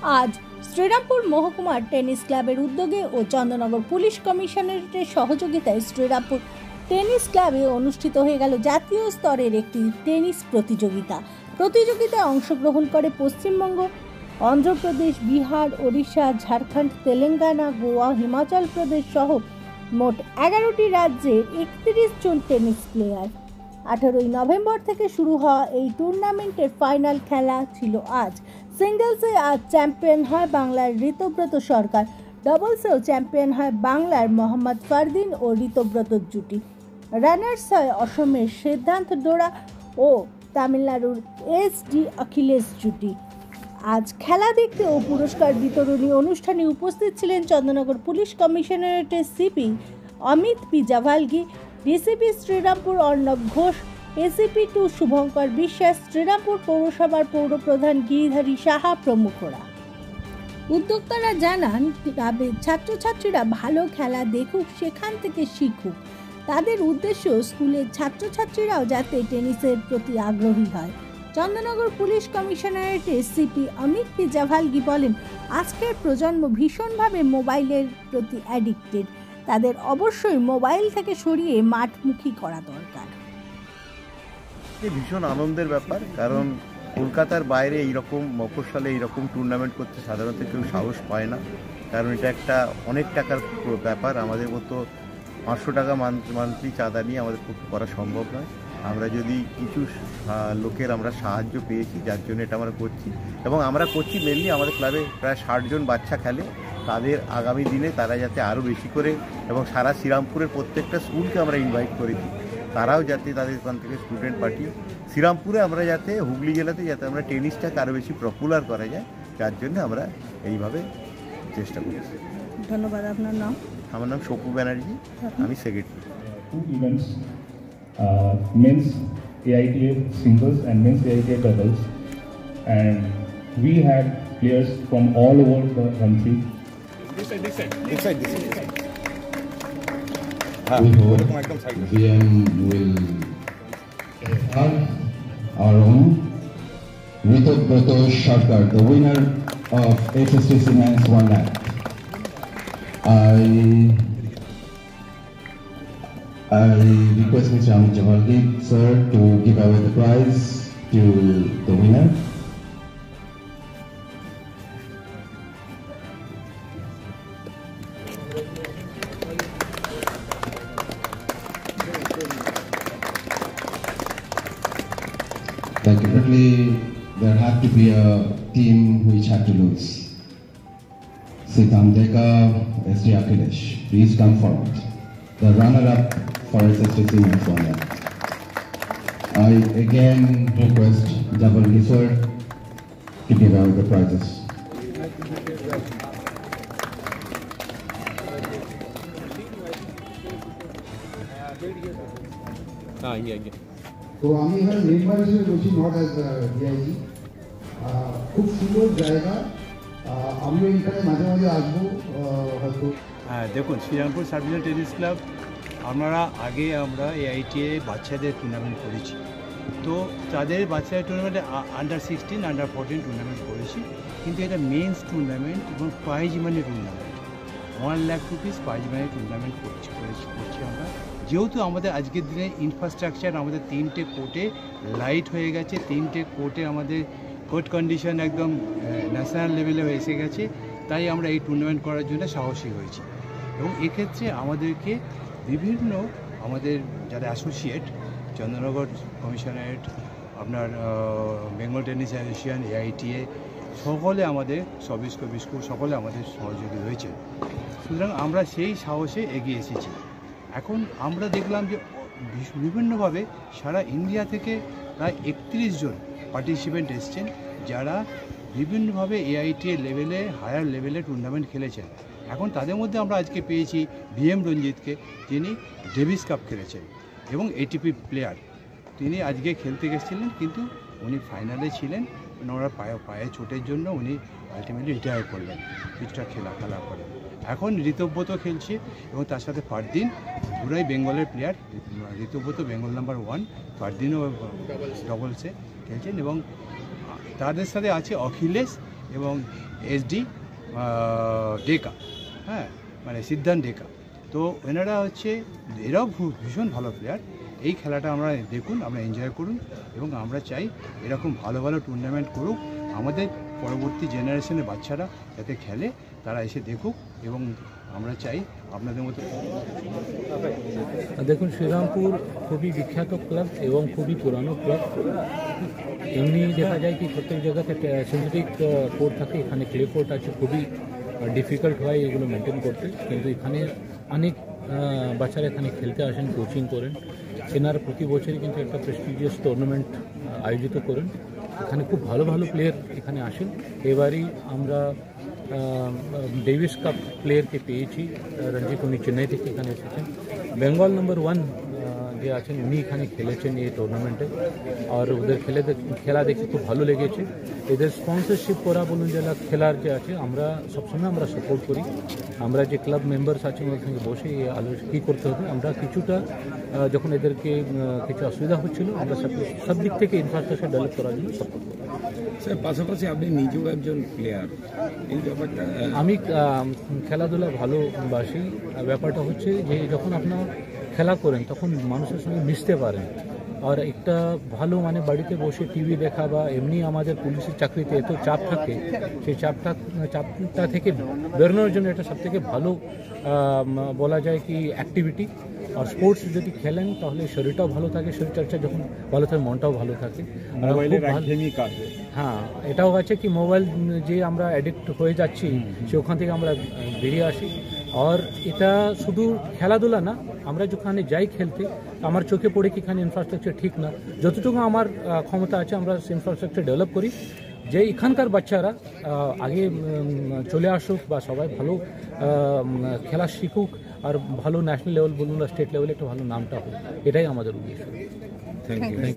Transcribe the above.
আজ শ্রীরামপুর মহকুমার টেনিস ক্লাবের উদ্যোগে ও চন্দননগর পুলিশ কমিশনারেটের সহযোগিতায় শ্রীরামপুর টেনিস ক্লাবে অনুষ্ঠিত হয়ে গেল জাতীয় স্তরের একটি টেনিস প্রতিযোগিতায় অংশগ্রহণ করে পশ্চিমবঙ্গ, অন্ধ্রপ্রদেশ, বিহার, ওড়িশা, ঝাড়খণ্ড, তেলেঙ্গানা, গোয়া, হিমাচল প্রদেশ সহ মোট 11টি রাজ্যের 31 জন টেনিস প্লেয়ার। 18ই নভেম্বর থেকে শুরু হওয়া এই টুর্নামেন্টের ফাইনাল খেলা ছিল আজ। সিঙ্গলসে আজ চ্যাম্পিয়ন হয় বাংলার ঋতব্রত সরকার, ডাবলসেও চ্যাম্পিয়ন হয় বাংলার মোহাম্মদ ফারদিন ও ঋতব্রত জুটি। রানার্স হয় অসমের সিদ্ধান্ত ডোরা ও তামিলনাড়ুর SD অখিলেশ জুটি। আজ খেলা দেখতে ও পুরস্কার বিতরণী অনুষ্ঠানে উপস্থিত ছিলেন চন্দননগর পুলিশ কমিশনারেটের CP Amit P Javalgi, DCP Serampore Arnab Ghosh, ACP2 Shubhankar Biswas, Serampore পৌরসভার পৌরপ্রধান গিরিধারী সাহা প্রমুখরা। উদ্যোক্তারা জানান, ক্লাবের ছাত্রছাত্রীরা ভালো খেলা দেখুক, সেখান থেকে শিখুক। তাদের উদ্দেশ্য স্কুলের ছাত্রছাত্রীরাও যাতে টেনিসের প্রতি আগ্রহী হয়। চন্দননগর পুলিশ কমিশনারেটের সিপি অমিত পি জাভালগি বলেন, আজকের প্রজন্ম ভীষণভাবে মোবাইলের প্রতি অ্যাডিক্টেড। তাদের অবশ্যই মোবাইল থেকে সরিয়ে মাঠমুখী করা দরকার। ভীষণ আনন্দের ব্যাপার, কারণ কলকাতার বাইরে এইরকম মফস্বলে এইরকম টুর্নামেন্ট করতে সাধারণত কেউ সাহস পায় না, কারণ এটা একটা অনেক টাকার ব্যাপার। আমাদের মতো 500 টাকা মান্থলি চাঁদা নিয়ে আমাদের পক্ষে করা সম্ভব নয়। আমরা যদি কিছু লোকের আমরা সাহায্য পেয়েছি, যার জন্য এটা আমরা করছি, এবং আমরা করছি মেনলি আমাদের ক্লাবে প্রায় 60 জন বাচ্চা খেলে। তাদের আগামী দিনে তারা যাতে আরও বেশি করে, এবং সারা শ্রীরামপুরের প্রত্যেকটা স্কুলকে আমরা ইনভাইট করেছি, তারাও যাতে তাদের ওখান থেকে স্টুডেন্ট পাঠিয়ে শ্রীরামপুরে আমরা যাতে হুগলি জেলাতে যাতে আমরা টেনিসটাকে আরও বেশি পপুলার করা যায়, যার জন্য আমরা এইভাবে চেষ্টা করছি। ধন্যবাদ। আপনার নাম? আমার নাম সপু ব্যানার্জি, আমি secretary. Men's AITA singles and men's AITA doubles, and we had players from all over the country. This side. We hope VM will have our own Ritobroto Sarkar, the winner of HSTC Men's 1 Lakh. I request Mr. Amit Javalgi, sir, to give away the prize to the winner. Definitely, there had to be a team which had to lose. Siddhamdeka, SD Akhilesh, please come forward. The runner-up for SSTC Men's 1 Lakh. I again request Javalgi sir to give out the prizes. তো আমি এখানে member হিসেবে বলছি, not as DIG. খুব সুন্দর জায়গা, আমিও এখানে মাঝে মাঝে আসবো হয়তো। হ্যাঁ, দেখুন, Serampore sub division tennis club আমরা AITA বাচ্চাদের টুর্নামেন্ট করেছি। তো তাদের বাচ্চাদের টুর্নামেন্টে আন্ডার 16, আন্ডার 14 টুর্নামেন্ট করেছি, কিন্তু এটা মেন্স টুর্নামেন্ট এবং prize money tournament, 1 lakh rupees prize money tournament করছি আমরা। যেহেতু আমাদের আজকের দিনে ইনফ্রাস্ট্রাকচার, আমাদের 3টে কোর্টে লাইট হয়ে গেছে, 3টে কোর্টে আমাদের কোর্ট কন্ডিশন একদম ন্যাশনাল লেভেলে এসে গেছে, তাই আমরা এই টুর্নামেন্ট করার জন্য সাহসী হয়েছি। এবং এক্ষেত্রে আমাদেরকে বিভিন্ন আমাদের যারা অ্যাসোসিয়েট, চন্দননগর কমিশনারেট, আপনার বেঙ্গল টেনিস অ্যাসোসিয়েশন, AITA, সকলে আমাদের বিস্কুট সকলে আমাদের সহযোগী হয়েছে। সুতরাং আমরা সেই সাহসে এগিয়ে এসেছি। এখন আমরা দেখলাম যে বিভিন্নভাবে সারা ইন্ডিয়া থেকে প্রায় 31 জন পার্টিসিপেন্ট এসছেন, যারা বিভিন্নভাবে AITA লেভেলে, হায়ার লেভেলে টুর্নামেন্ট খেলেছেন। এখন তাদের মধ্যে আমরা আজকে পেয়েছি VM রঞ্জিতকে, যিনি ডেভিস কাপ খেলেছেন এবং ATP প্লেয়ার। তিনি আজকে খেলতে গেছিলেন, কিন্তু উনি ফাইনালে ছিলেন, ওনার পায়ে চোটের জন্য উনি আলটিমেটলি রিটায়ার করলেন কিছুটা খেলা করে। এখন ঋতব্রত খেলছে এবং তার সাথে ফারদিন, দুরাই বেঙ্গলের প্লেয়ার। ঋতব্রত বেঙ্গল নাম্বার 1, ফারদিনও ডবলসে খেলছেন, এবং তাদের সাথে আছে অখিলেশ এবং SD ডেকা, হ্যাঁ মানে সিদ্ধান্ত ডেকা। তো এনারা হচ্ছে এরাও ভীষণ ভালো প্লেয়ার। এই খেলাটা আমরা দেখুন, আমরা এনজয় করুন এবং আমরা চাই এরকম ভালো ভালো টুর্নামেন্ট করুক, আমাদের পরবর্তী জেনারেশনের বাচ্চারা যাতে খেলে, তারা এসে দেখুক এবং আমরা চাই আপনাদের মতো। দেখুন, শ্রীরামপুর খুবই বিখ্যাত ক্লাব এবং খুবই পুরানো ক্লাব। এমনি দেখা যায় কি প্রত্যেক জায়গাতে সিনথেটিক কোর্ট থাকে, এখানে ক্লে কোর্ট আছে, খুবই ডিফিকাল্ট হয় এগুলো মেনটেন করতে, কিন্তু এখানে অনেক বাচ্চারা এখানে খেলতে আসেন, কোচিং করেন। এনারা প্রতি বছরই কিন্তু একটা প্রেস্টিজিয়াস টুর্নামেন্ট আয়োজিত করেন, এখানে খুব ভালো ভালো প্লেয়ার এখানে আসেন। এবারই আমরা ডেভিস কাপ প্লেয়ারকে পেয়েছি, রঞ্জিত, উনি চেন্নাই থেকে এখানে এসেছেন। বেঙ্গল নম্বর 1 যে আছেন উনি এখানে খেলেছেন এই টুর্নামেন্টে, আর ওদের খেলা দেখে খুব ভালো লেগেছে। এদের স্পন্সরশিপ করা বলুন, যারা খেলার যে আছে, আমরা সবসময় আমরা সাপোর্ট করি। আমরা যে ক্লাব মেম্বার্স আছেন ওদের সঙ্গে বসে আলোচনা কী করতে হবে, আমরা কিছুটা যখন এদেরকে কিছু অসুবিধা হচ্ছিল, আমরা সব দিক থেকে ইনফ্রাস্ট্রাকচার ডেভেলপ করার জন্য সাপোর্ট করি। স্যার, পাশাপাশি আপনি নিজেও একজন প্লেয়ার, এই ব্যাপারটা? আমি খেলাধুলা ভালোবাসি। ব্যাপারটা হচ্ছে যে যখন আপনার খেলা করেন তখন মানুষের সঙ্গে মিশতে পারেন, আর একটা ভালো মানে বাড়িতে বসে টিভি দেখা বা এমনি আমাদের পুলিশের চাকরিতে এত চাপ থাকে, সেই চাপটা থেকে বেরোনোর জন্য এটা সবথেকে ভালো বলা যায় কি অ্যাক্টিভিটি। আর স্পোর্টস যদি খেলেন তাহলে শরীরটাও ভালো থাকে, শরীরচর্চা যখন ভালো থাকে মনটাও ভালো থাকে। হ্যাঁ, এটাও আছে কি মোবাইল যে আমরা অ্যাডিক্ট হয়ে যাচ্ছি, সে ওখান থেকে আমরা বেরিয়ে আসি। আর এটা শুধু খেলাধুলা না, আমরা যেখানে যাই খেলতে, আমার চোখে পড়ে কি এখানে ইনফ্রাস্ট্রাকচার ঠিক না, যতটুকু আমার ক্ষমতা আছে আমরা ইনফ্রাস্ট্রাকচার ডেভেলপ করি, যে এখানকার বাচ্চারা আগে চলে আসুক বা সবাই ভালো খেলা শিখুক, আর ভালো ন্যাশনাল লেভেল বলুন না স্টেট লেভেলে একটা ভালো নামটা হোক, এটাই আমাদের উদ্দেশ্য। Thank you.